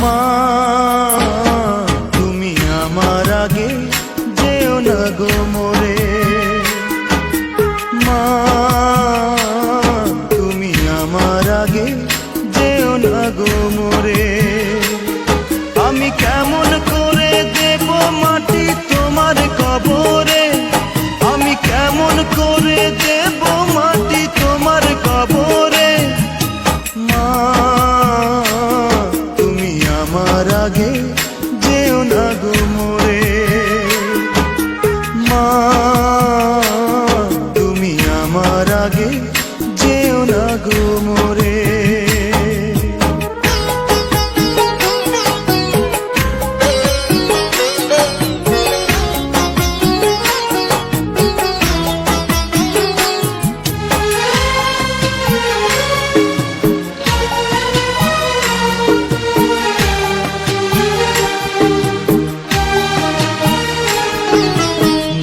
মা তুমি আমার আগে যেও না গো মোরে, মা তুমি আমার আগে যেও না গো মোরে। আমি কেমন করে দেব মাটি তোমার কবরে, আমি কেমন করে দেব মাটি তোমার কবরে। মা তুমি আমার আগে যেও না গো মোরে, মা তুমি আমার আগে যেও না গো মোরে।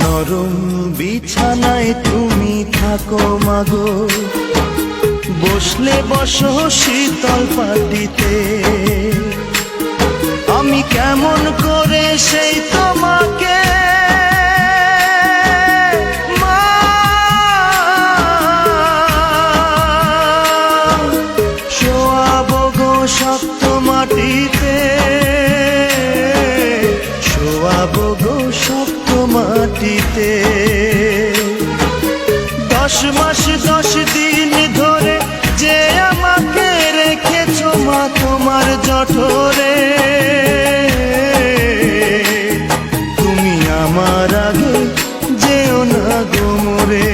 নরম বিছানায় তুমি থাকো মাগো, বসলে বসো শীতল পাটিতে। আমি কেমন করে সেই তোমাকে মা শোয়াবো গো শক্ত মাটিতে, শোয়াবো গো শক্ত মাটিতে। 10 মাস 10 দিন ধরে যে আমাকে রেখেছো মা তোমার জঠরে, তুমি আমার আগে যেও না গো মোরে।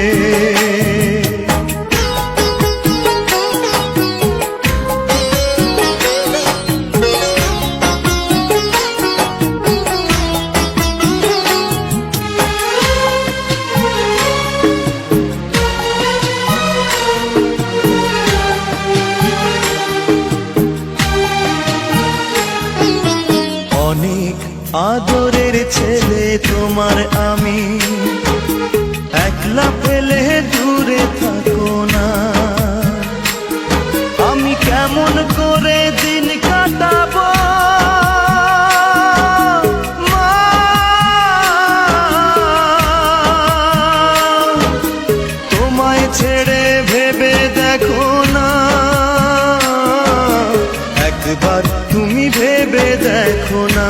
অনেক আদরের ছেলে তোমার আমি, একলা পেলে দূরে থাকো না। আমি কেমন করে দিন কাটাবো মা, তোমায় ছেড়ে ভেবে দেখো না, একবার তুমি ভেবে দেখো না।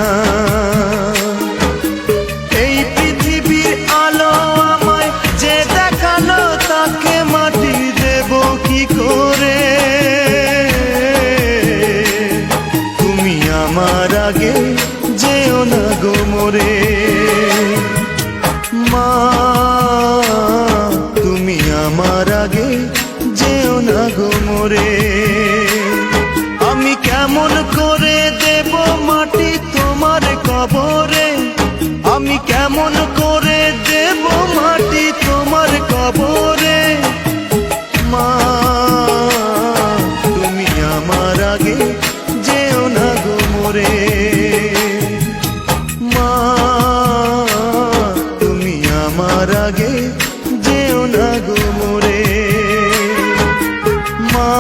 এই পৃথিবীর আলো আমায় যে দেখালো, তাকে মাটি দেব কি করে। তুমি আমার আগে যেও না গো মোরে, মা তুমি আমার আগে যেও না গো মোরে। আমি কেমন করে দেব মাটি তোমার কবরে, আমি কেমন করে দেব মাটি তোমার কবরে। মা তুমি আমার আগে যেও না গো মোরে, মা তুমি আমার আগে যেও না গো মোরে, মা।